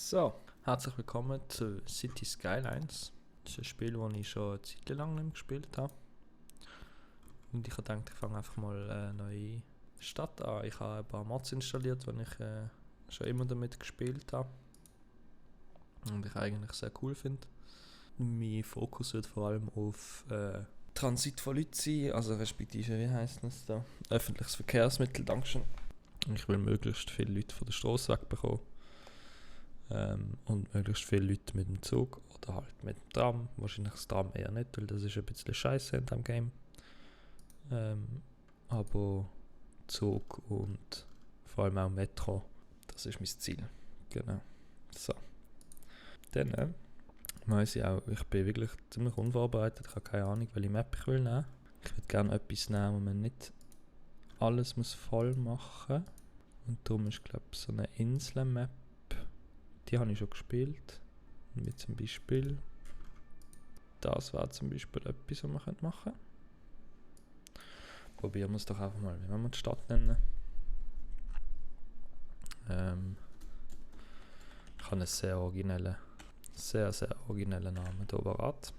So, herzlich willkommen zu City Skylines. Das ist ein Spiel, das ich schon eine Zeit lang nicht mehr gespielt habe. Und ich habe gedacht, ich fange einfach mal eine neue Stadt an. Ich habe ein paar Mods installiert, die ich schon immer damit gespielt habe. Und ich eigentlich sehr cool finde. Mein Fokus wird vor allem auf Transit von Leuten sein, also respektive, wie heisst das da? Öffentliches Verkehrsmittel, Dankeschön. Und ich will möglichst viele Leute von der Straße wegbekommen. Und möglichst viele Leute mit dem Zug oder halt mit dem Tram. Wahrscheinlich das Tram eher nicht, weil das ist ein bisschen scheiße in diesem Game. Aber Zug und vor allem auch Metro, das ist mein Ziel. Genau. So. Dann weiss ich auch, ich bin wirklich ziemlich unvorbereitet. Ich habe keine Ahnung, welche Map ich will nehmen. Ich würde gerne etwas nehmen, wo man nicht alles muss voll machen muss. Und darum ist, glaube ich, so eine Insel-Map. Die habe ich schon gespielt. Wie zum Beispiel. Das wäre zum Beispiel etwas, was man machen könnte. Probieren wir es doch einfach mal. Wie wollen wir die Stadt nennen? Ich habe einen sehr originellen Namen hier parat.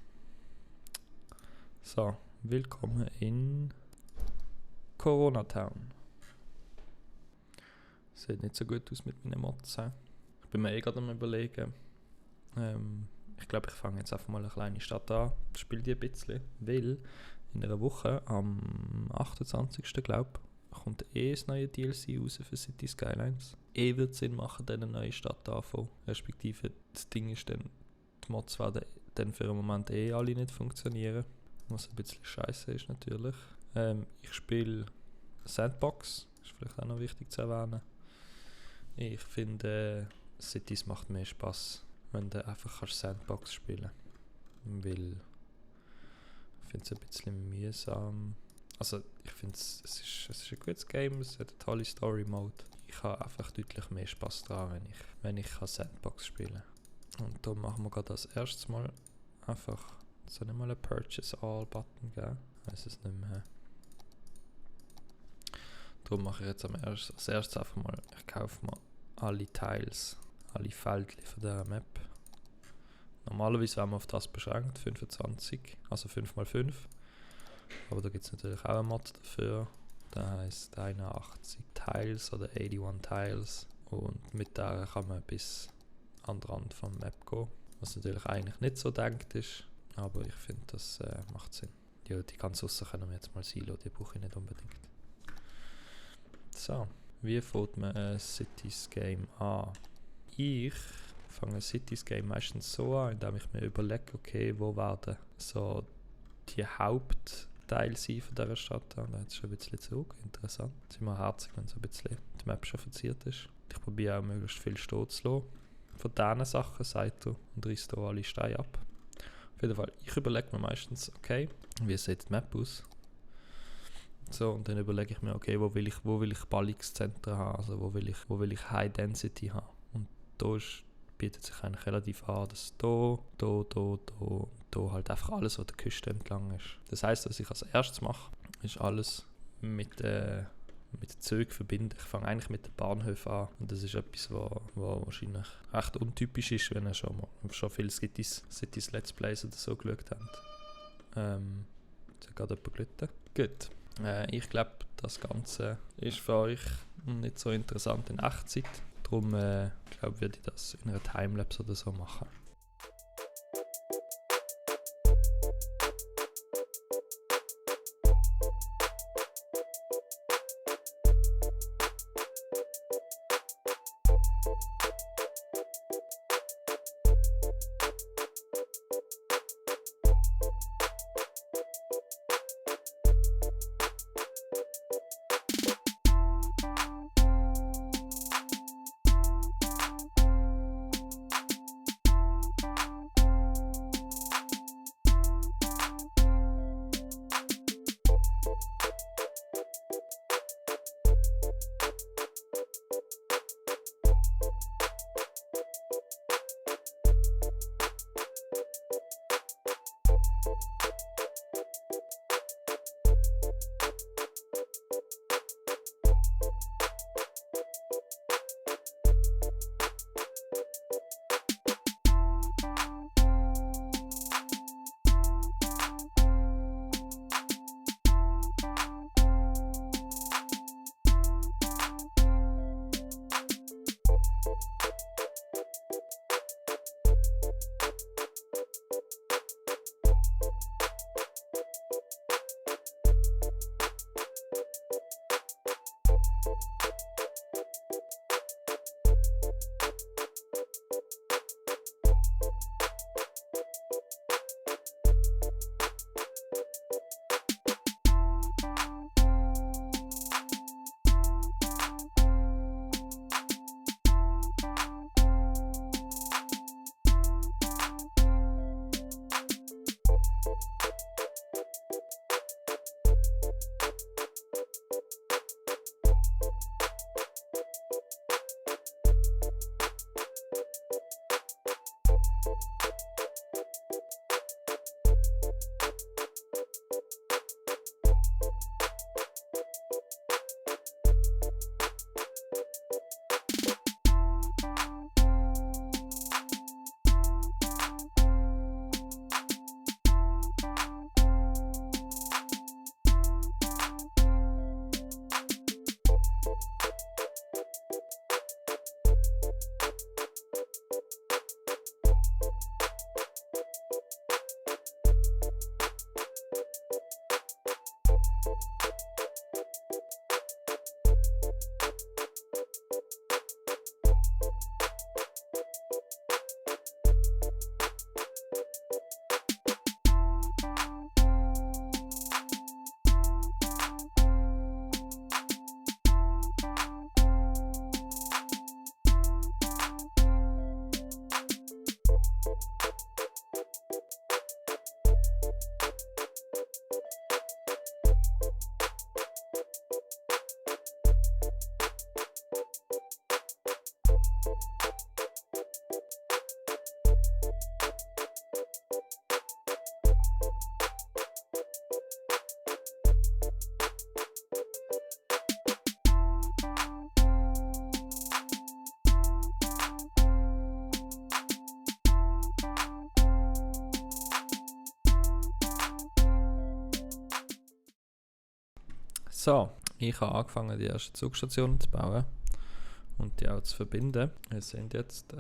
So, willkommen in Corona Town. Sieht nicht so gut aus mit meinen Mods. Ich bin mir gerade am Überlegen. Ich glaube, ich fange jetzt einfach mal eine kleine Stadt an, spiele die ein bisschen, weil in einer Woche, am 28. glaube ich, kommt das neue DLC raus für City Skylines. Wird Sinn machen, dann eine neue Stadt anfangen. Respektive, das Ding ist dann, die Mods werden dann für den Moment alle nicht funktionieren. Was ein bisschen scheiße ist natürlich. Ich spiele Sandbox, ist vielleicht auch noch wichtig zu erwähnen. Ich finde, Cities macht mehr Spaß, wenn du einfach Sandbox spielen kannst. Weil ich finde es ein bisschen mühsam. Also ich finde es ist ein gutes Game, es hat eine tolle Story-Mode. Ich habe einfach deutlich mehr Spaß daran, wenn ich Sandbox spielen kann. Und da machen wir gerade als erstes mal einfach so nicht mal einen Purchase All-Button geben. Ich weiss es nicht mehr. Darum mache ich jetzt als erstes einfach mal, ich kaufe mir alle Tiles, alle Feldchen von dieser Map. Normalerweise wären wir auf das beschränkt, 25, also 5x5. Aber da gibt es natürlich auch einen Mod dafür. Der heisst 81 Tiles oder 81 Tiles. Und mit der kann man bis an den Rand von der Map gehen. Was natürlich eigentlich nicht so denkt ist, aber ich finde, das macht Sinn. Ja, die ganz aussen können wir jetzt mal silo, die brauche ich nicht unbedingt. So, wie fängt man ein Cities Game an? Ich fange ein Cities Game meistens so an, indem ich mir überlege, okay, wo werden so die Hauptteile sein von dieser Stadt. Und da hat es schon ein bisschen Zug, interessant. Es ist immer herzig, wenn so ein bisschen die Map schon verziert ist. Ich probiere auch möglichst viel stehen zu lassen. Von diesen Sachen sagt er und reißt hier alle Steine ab. Auf jeden Fall, ich überlege mir meistens, okay, wie sieht die Map aus? So, und dann überlege ich mir, okay, wo will ich Ballungszentren haben, also wo will ich High Density haben. Und da bietet sich eigentlich relativ an, dass hier halt einfach alles, was der Küste entlang ist. Das heisst, was ich als erstes mache, ist alles mit Zügen verbinden. Ich fange eigentlich mit den Bahnhöfen an. Und das ist etwas, was wahrscheinlich recht untypisch ist, wenn ihr schon viele Cities Let's Plays oder so geschaut habt. Jetzt hat gerade jemand gelitten. Gut. Ich glaube, das Ganze ist für euch nicht so interessant in Echtzeit. Darum glaube würde ich das in einer Timelapse oder so machen. So, ich habe angefangen, die ersten Zugstationen zu bauen und die auch zu verbinden. Wir sind jetzt,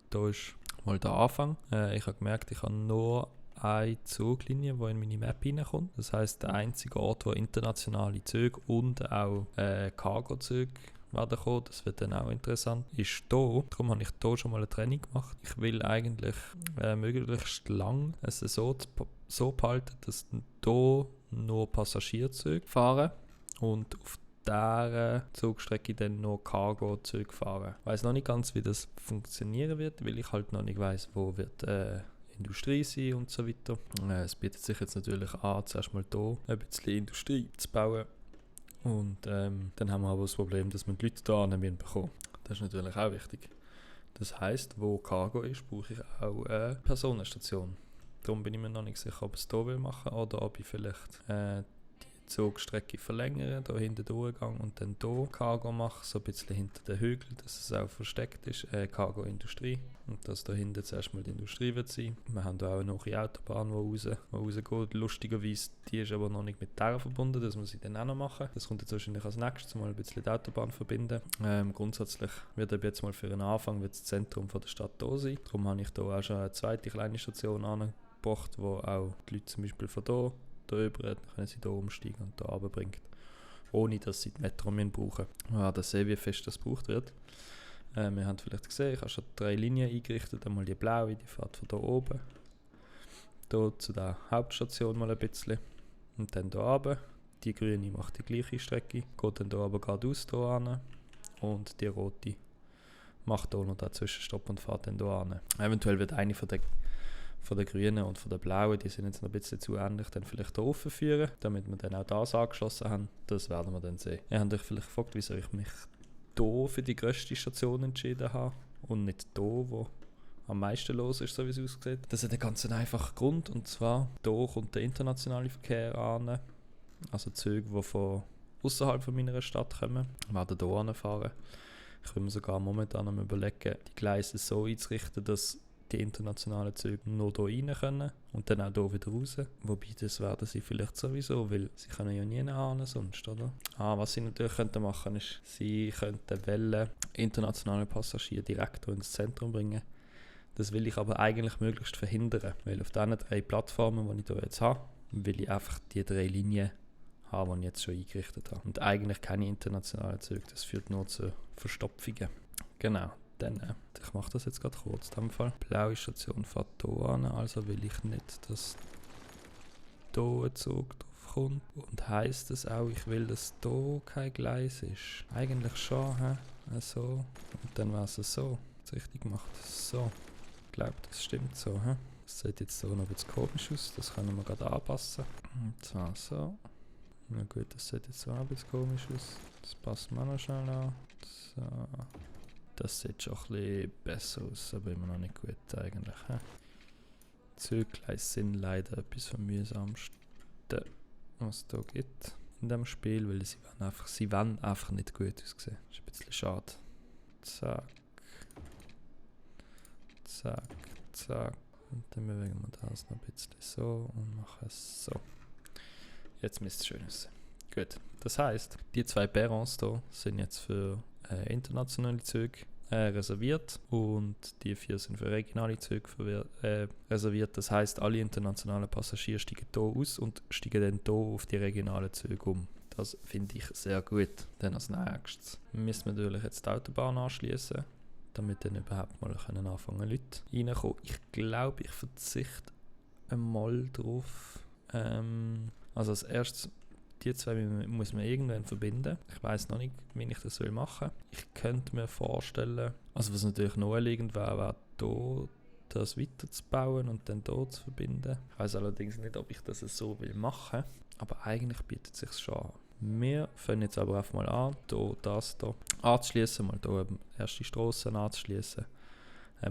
da ist mal der Anfang. Ich habe gemerkt, ich habe nur eine Zuglinie, die in meine Map reinkommt. Das heisst, der einzige Ort, wo internationale Züge und auch Cargo-Züge werden kommen, das wird dann auch interessant, ist hier. Darum habe ich hier schon mal eine Trennung gemacht. Ich will eigentlich möglichst lang es so behalten, dass hier nur Passagierzüge fahren und auf dieser Zugstrecke dann noch Cargo-Züge fahren. Ich weiss noch nicht ganz, wie das funktionieren wird, weil ich halt noch nicht weiss, wo wird Industrie sein und so weiter. Es bietet sich jetzt natürlich an, zuerst mal hier ein bisschen Industrie zu bauen. Und dann haben wir aber das Problem, dass wir die Leute hier bekommen. Das ist natürlich auch wichtig. Das heisst, wo Cargo ist, brauche ich auch eine Personenstation. Darum bin ich mir noch nicht sicher, ob ich es hier machen will oder ob ich vielleicht die Zugstrecke verlängere, hier hinten durchgehe und dann hier Cargo mache, so ein bisschen hinter den Hügeln, dass es auch versteckt ist, Cargo-Industrie. Und dass da hinten zuerst mal die Industrie wird sein. Wir haben hier auch eine neue Autobahn, die rausgeht. Lustigerweise, die ist aber noch nicht mit der verbunden, das muss ich dann auch noch machen. Das kommt jetzt wahrscheinlich als nächstes, mal ein bisschen die Autobahn verbinden. Grundsätzlich wird aber jetzt mal für einen Anfang das Zentrum von der Stadt hier sein. Darum habe ich hier auch schon eine zweite kleine Station angebracht, wo auch die Leute zum Beispiel von hier rüber können sie hier umsteigen und hier runterbringen. Ohne dass sie die Metro brauchen. Wir werden sehen, wie fest das gebraucht wird. Wir haben vielleicht gesehen, ich habe schon 3 Linien eingerichtet. Einmal die blaue, die fährt von hier oben. Hier zu der Hauptstation mal ein bisschen. Und dann hier runter. Die grüne macht die gleiche Strecke. Geht dann hier aber geradeaus hier hin. Und die rote macht hier noch den Zwischenstopp und fährt dann hier hin. Eventuell wird eine von der grünen und von der blauen, die sind jetzt noch ein bisschen zu ähnlich, dann vielleicht hier offen führen, damit wir dann auch das angeschlossen haben. Das werden wir dann sehen. Ihr habt euch vielleicht gefragt, wieso ich mich hier für die grösste Station entschieden habe und nicht hier, wo am meisten los ist, so wie es aussieht. Das hat einen ganz einfachen Grund, und zwar hier kommt der internationale Verkehr an, also Züge, die von außerhalb von meiner Stadt kommen, werden hier anfahren. Ich will mir sogar momentan am überlegen, die Gleise so einzurichten, dass die internationalen Züge nur hier rein können und dann auch hier wieder raus. Wobei, das werden sie vielleicht sowieso, weil sie können ja nie hin sonst, oder? Was sie natürlich könnten machen, ist, sie könnten Wellen internationale Passagiere direkt hier ins Zentrum bringen. Das will ich aber eigentlich möglichst verhindern, weil auf diesen 3 Plattformen, die ich hier jetzt habe, will ich einfach die 3 Linien haben, die ich jetzt schon eingerichtet habe. Und eigentlich keine internationalen Züge, das führt nur zu Verstopfungen. Genau. Dann, ich mache das jetzt gerade kurz. In dem Fall. Blaue Station fährt hier an, also will ich nicht, dass hier ein Zug drauf kommt. Und heisst es auch, ich will, dass hier kein Gleis ist. Eigentlich schon, so. Und dann wäre es so. Das richtig gemacht. So. Ich glaube, das stimmt so. Das sieht jetzt so noch ein bisschen komisch aus. Das können wir gerade anpassen. Und zwar so. Na gut, das sieht jetzt so ein bisschen komisch aus. Das passen wir noch schnell an. So. Das sieht schon ein bisschen besser aus, aber immer noch nicht gut eigentlich. Zügleis sind leider etwas vom mühsamsten, was es hier gibt in diesem Spiel, weil sie wollen einfach nicht gut aussehen. Das ist ein bisschen schade. Zack. Zack, zack. Und dann bewegen wir das noch ein bisschen so und machen es so. Jetzt müsste es schön aussehen. Gut, das heisst, die 2 Perrons hier sind jetzt für internationale Züge reserviert und die 4 sind für regionale Züge reserviert. Das heisst, alle internationalen Passagiere steigen hier aus und steigen dann hier auf die regionalen Züge um. Das finde ich sehr gut. Dann als nächstes müssen wir natürlich jetzt die Autobahn anschließen, damit dann überhaupt mal anfangen Leute reinkommen. Ich glaube, ich verzichte einmal drauf. Also als erstes, die 2 muss man irgendwann verbinden. Ich weiss noch nicht, wie ich das machen soll. Ich könnte mir vorstellen, also was natürlich naheliegend wäre, hier das weiterzubauen und dann hier zu verbinden. Ich weiss allerdings nicht, ob ich das so machen will, aber eigentlich bietet es sich schon an. Wir fangen jetzt aber einfach mal an, hier das hier anzuschließen, mal hier erste Strassen anzuschließen,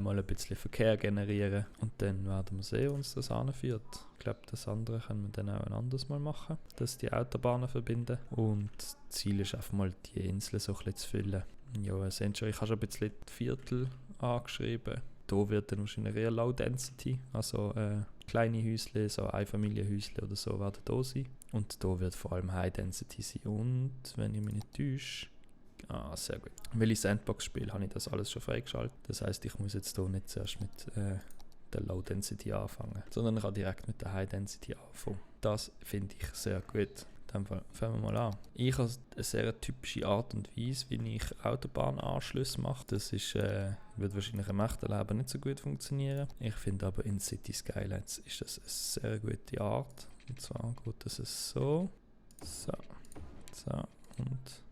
mal ein bisschen Verkehr generieren und dann werden wir sehen, wo uns das anführt. Ich glaube, das andere können wir dann auch ein anderes Mal machen, dass die Autobahnen verbinden, und das Ziel ist einfach mal, die Insel so ein bisschen zu füllen. Ja, ihr seht schon, ich habe schon ein bisschen die Viertel angeschrieben. Hier wird dann wahrscheinlich eher Low Density, also kleine Häusle, so Einfamilienhäusle oder so werden da sein. Und da wird vor allem High Density sein. Und wenn ich mich nicht täusche, sehr gut. Weil ich Sandbox spiele, habe ich das alles schon freigeschaltet. Das heisst, ich muss jetzt hier nicht zuerst mit der Low Density anfangen, sondern ich kann direkt mit der High Density anfangen. Das finde ich sehr gut. Dann fangen wir mal an. Ich habe eine sehr typische Art und Weise, wie ich Autobahnanschlüsse mache. Das ist, wird wahrscheinlich im echten Leben nicht so gut funktionieren. Ich finde aber in City Skylines ist das eine sehr gute Art. Und zwar geht es so. Und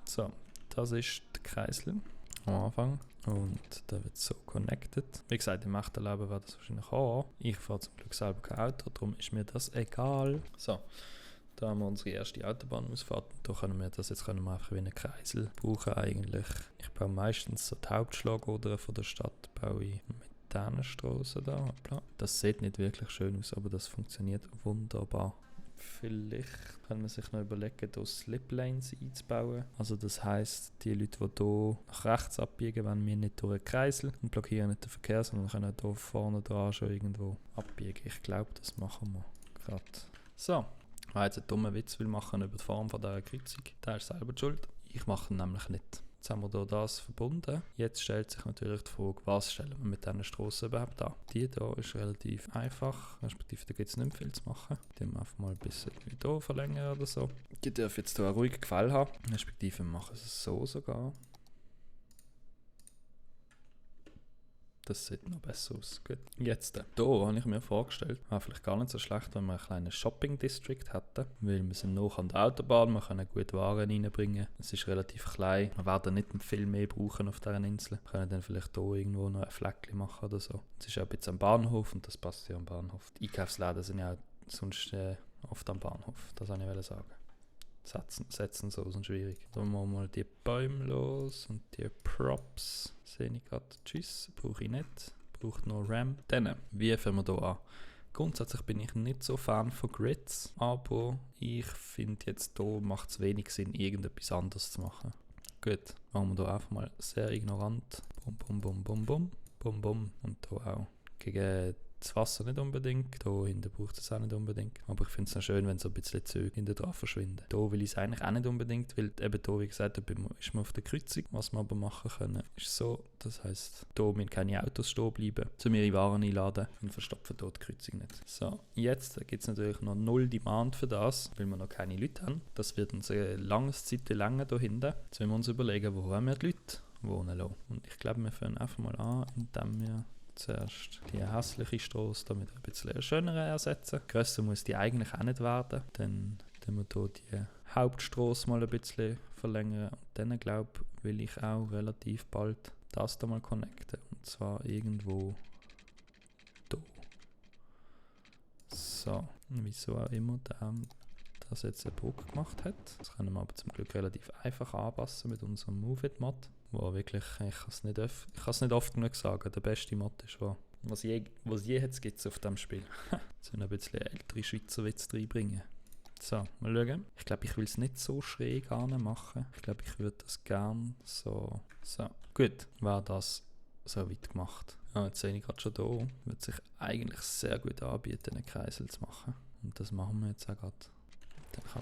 so. Das ist der Kreisel am Anfang. Und der wird so connected. Wie gesagt, im echten Leben wird das wahrscheinlich auch. Ich fahre zum Glück selber kein Auto, darum ist mir das egal. So, da haben wir unsere erste Autobahnausfahrt. Da können wir das jetzt einfach wie einen Kreisel brauchen eigentlich. Ich baue meistens so die Hauptschlagader von der Stadt baue ich mit diesen Strassen da. Hoppla. Das sieht nicht wirklich schön aus, aber das funktioniert wunderbar. Vielleicht kann man sich noch überlegen, hier Slip-Lanes einzubauen. Also das heisst, die Leute, die hier nach rechts abbiegen, wollen wir nicht durch einen Kreisel und blockieren nicht den Verkehr, sondern können hier vorne dran schon irgendwo abbiegen. Ich glaube, das machen wir gerade. So, ich habe jetzt einen dummen Witz machen über die Form von dieser Kreuzung. Der ist selber die schuld. Ich mache ihn nämlich nicht. Jetzt haben wir hier das verbunden. Jetzt stellt sich natürlich die Frage, was stellen wir mit diesen Strassen überhaupt an? Die hier ist relativ einfach, respektive da gibt es nicht mehr viel zu machen. Die wir einfach mal ein bisschen hier verlängern oder so. Die dürfen jetzt hier einen ruhigen Gefälle haben, respektive wir machen es so sogar. Das sieht noch besser aus. Gut. Jetzt, hier habe ich mir vorgestellt, wäre vielleicht gar nicht so schlecht, wenn wir einen kleinen Shopping-District hätten, weil wir sind noch an der Autobahn, wir können gut Waren reinbringen. Es ist relativ klein, wir werden nicht viel mehr brauchen auf dieser Insel. Wir können dann vielleicht hier irgendwo noch ein Fleckchen machen oder so. Es ist auch ein bisschen am Bahnhof und das passt ja am Bahnhof. Die Einkaufsläden sind ja auch sonst oft am Bahnhof, das wollte ich sagen. Setzen so sind schwierig. Dann machen wir mal die Bäume los und die Props. Sehe ich gerade. Tschüss, brauche ich nicht. Braucht noch RAM. Dann, wie fangen wir hier an? Grundsätzlich bin ich nicht so Fan von Grids, aber ich finde jetzt hier macht es wenig Sinn, irgendetwas anderes zu machen. Gut, machen wir hier einfach mal sehr ignorant. Bum, bum, bum, bum, bum. Bum, bum. Und hier auch. Gegen das Wasser nicht unbedingt, hier hinten braucht es auch nicht unbedingt. Aber ich finde es noch schön, wenn so ein bisschen Züge hinten dran verschwinden. Hier will ich es eigentlich auch nicht unbedingt, weil eben hier, wie gesagt, da ist man auf der Kreuzung. Was wir aber machen können, ist so, das heisst, hier müssen keine Autos stehen bleiben, um ihre Waren einladen und verstopfen hier die Kreuzung nicht. So, jetzt gibt es natürlich noch null Demand für das, weil wir noch keine Leute haben. Das wird uns ein langes Zeit länger hier hinten. Jetzt müssen wir uns überlegen, wo haben wir die Leute wohnen lassen. Und ich glaube, wir fangen einfach mal an, indem wir zuerst die hässliche Strasse damit ein bisschen schönere ersetzen. Grösser muss die eigentlich auch nicht werden. Dann wir hier die Hauptstrasse mal ein bisschen verlängern. Und dann glaube ich, will ich auch relativ bald das da mal connecten. Und zwar irgendwo hier. So, wieso auch immer der das jetzt eine Brücke gemacht hat. Das können wir aber zum Glück relativ einfach anpassen mit unserem Move-It-Mod. Wo wirklich, ich kann es nicht oft genug sagen, der beste Mod ist, was je jetzt gibt auf diesem Spiel. Jetzt ein bisschen ältere Schweizer Witze reinbringen. So, mal schauen. Ich glaube, ich will es nicht so schräg machen. Ich glaube, ich würde das gerne so. Gut, war das so weit gemacht. Jetzt sehe ich gerade schon hier, wird sich eigentlich sehr gut anbieten, einen Kreisel zu machen. Und das machen wir jetzt auch gerade. Dann kann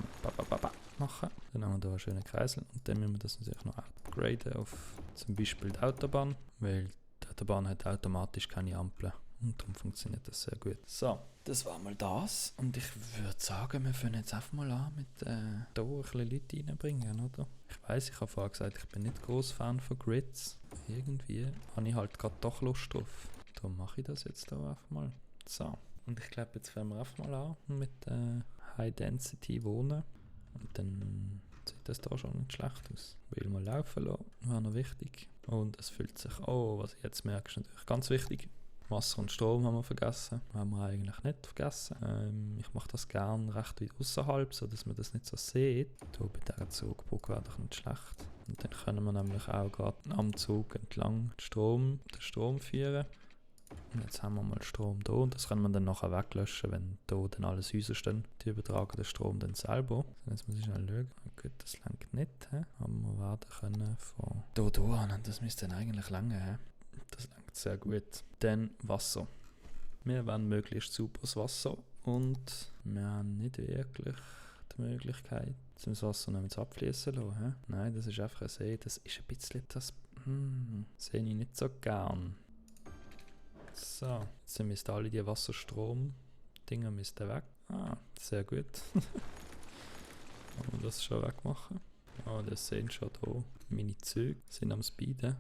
man machen. Dann haben wir hier einen schönen Kreisel und dann müssen wir das natürlich noch upgraden auf zum Beispiel die Autobahn, weil die Autobahn hat automatisch keine Ampeln und darum funktioniert das sehr gut. So, das war mal das und ich würde sagen, wir fangen jetzt einfach mal an mit hier ein bisschen Leute reinbringen, oder? Ich weiss, ich habe vorher gesagt, ich bin nicht groß Fan von Grids. Irgendwie habe ich halt gerade doch Lust drauf. Darum mache ich das jetzt hier einfach mal. So, und ich glaube, jetzt fangen wir einfach mal an mit High Density wohnen. Und dann sieht das da schon nicht schlecht aus. Will mal laufen lassen, wäre noch wichtig. Und es fühlt sich, was ich jetzt merke, ist natürlich ganz wichtig. Wasser und Strom haben wir vergessen. Haben wir eigentlich nicht vergessen. Ich mache das gerne recht weit außerhalb, sodass man das nicht so sieht. Hier bei dieser Zugbrücke wäre doch nicht schlecht. Und dann können wir nämlich auch gerade am Zug entlang den Strom führen. Und jetzt haben wir mal Strom da und das kann man dann nachher weglöschen, wenn da dann alles Häuser stehen. Die übertragen den Strom dann selber. Jetzt muss ich schnell schauen. Gut, das reicht nicht. Aber wir werden können von hier an. Das müsste dann eigentlich lange. Das reicht sehr gut. Dann Wasser. Wir wollen möglichst sauberes Wasser und wir haben nicht wirklich die Möglichkeit, das Wasser noch mit abfließen zu lassen. Nein, das ist einfach ein See. Das ist ein bisschen das... sehe ich nicht so gern. So, jetzt müssen alle die Wasserstrom-Dinger weg. Sehr gut. Wollen wir das schon wegmachen? Das sehen schon hier. Meine Züge sind am Speeden.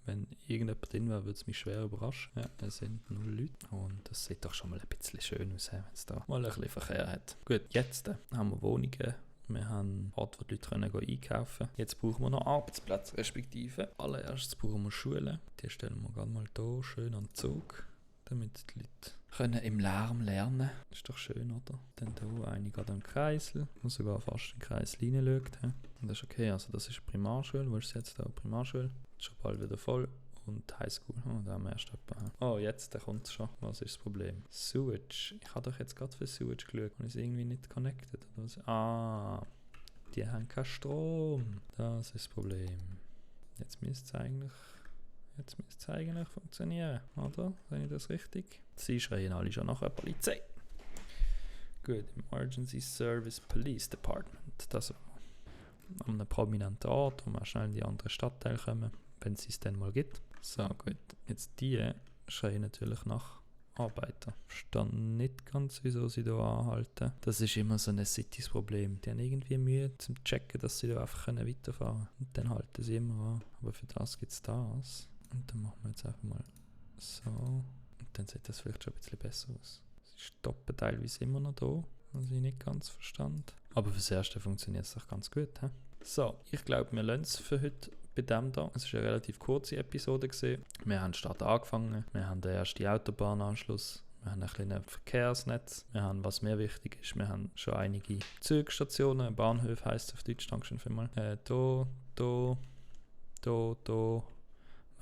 Wenn irgendjemand drin wäre, würde es mich schwer überraschen. Ja, es sind 0 Leute. Und das sieht doch schon mal ein bisschen schön aus, wenn es da mal ein bisschen Verkehr hat. Gut, jetzt haben wir Wohnungen. Wir haben Orte, wo die Leute einkaufen können. Jetzt brauchen wir noch Arbeitsplätze, respektive. Allererstes brauchen wir Schulen. Die stellen wir gerade mal hier schön an den Zug, damit die Leute können im Lärm lernen. Das ist doch schön, oder? Dann hier eine gerade am Kreisel, und sogar fast in den Kreisel reinschaut. Und das ist okay, also das ist Primarschule. Wo ist es jetzt da? Primarschule. Ist schon bald wieder voll. Und Highschool. Da haben wir erst etwa. Jetzt kommt es schon. Was ist das Problem? Sewage. Ich habe doch jetzt gerade für Sewage geschaut und ist irgendwie nicht connected. Oder was? Die haben keinen Strom. Das ist das Problem. Jetzt müsste es eigentlich funktionieren, oder? Sehe ich das richtig? Sie schreien alle schon nach der Polizei. Gut, Emergency Service Police Department. Das an einem prominenten Ort, wo wir schnell in die anderen Stadtteile kommen, wenn es es dann mal gibt. So, gut. Jetzt die schreien natürlich nach Arbeiter. Ich verstehe nicht ganz, wieso sie hier anhalten. Das ist immer so ein Cities-Problem. Die haben irgendwie Mühe zum Checken, dass sie da einfach weiterfahren können. Und dann halten sie immer an. Aber für das gibt es das. Und dann machen wir jetzt einfach mal so. Und dann sieht das vielleicht schon ein bisschen besser aus. Sie stoppen teilweise immer noch da, was ich nicht ganz verstand. Aber fürs Erste funktioniert es doch ganz gut. He? So, ich glaube, wir lassen es für heute bei dem da. Es war eine relativ kurze Episode gewesen. Wir haben Stadt angefangen. Wir haben den ersten Autobahnanschluss. Wir haben ein kleines Verkehrsnetz. Wir haben, was mir wichtig ist, wir haben schon einige Zugstationen. Bahnhof heisst es auf Deutsch, dankeschön vielmals. Wir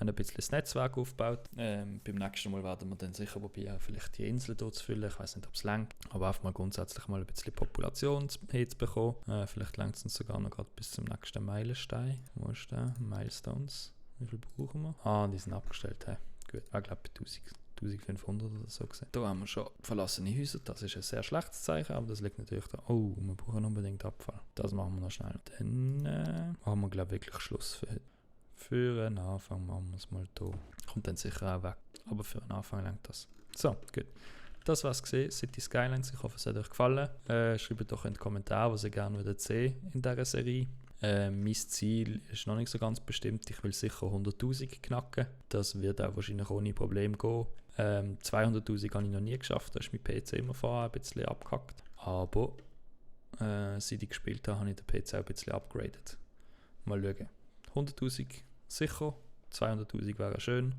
haben ein bisschen das Netzwerk aufgebaut. Beim nächsten Mal werden wir dann sicher probieren, vielleicht die Insel dort zu füllen. Ich weiß nicht, ob es reicht. Aber einfach mal grundsätzlich mal ein bisschen Population hinzubekommen. Vielleicht reicht es uns sogar noch gerade bis zum nächsten Meilenstein. Wo ist der? Milestones. Wie viel brauchen wir? Die sind abgestellt. Hey. Gut, ich glaube bei 1500 oder so gesehen. Da haben wir schon verlassene Häuser. Das ist ein sehr schlechtes Zeichen, aber das liegt natürlich da. Wir brauchen unbedingt Abfall. Das machen wir noch schnell. Dann haben wir, glaube ich, wirklich Schluss für heute. Für einen Anfang machen wir es mal hier. Kommt dann sicher auch weg. Aber für einen Anfang reicht das. So, gut. Das war's gesehen. City Skylines. Ich hoffe, es hat euch gefallen. Schreibt doch in die Kommentare, was ihr gerne würdet sehen in dieser Serie. Mein Ziel ist noch nicht so ganz bestimmt. Ich will sicher 100'000 knacken. Das wird auch wahrscheinlich ohne Problem gehen. 200'000 habe ich noch nie geschafft. Da ist mein PC immer vorher ein bisschen abgehackt. Aber seit ich gespielt habe, habe ich den PC auch ein bisschen upgraded. Mal schauen. 100'000 sicher, 200'000 wäre schön.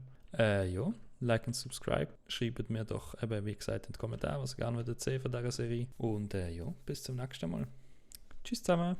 Like und subscribe. Schreibt mir doch, eben, wie gesagt, in die Kommentare, was ihr gerne würdet sehen von dieser Serie. Und bis zum nächsten Mal. Tschüss zusammen.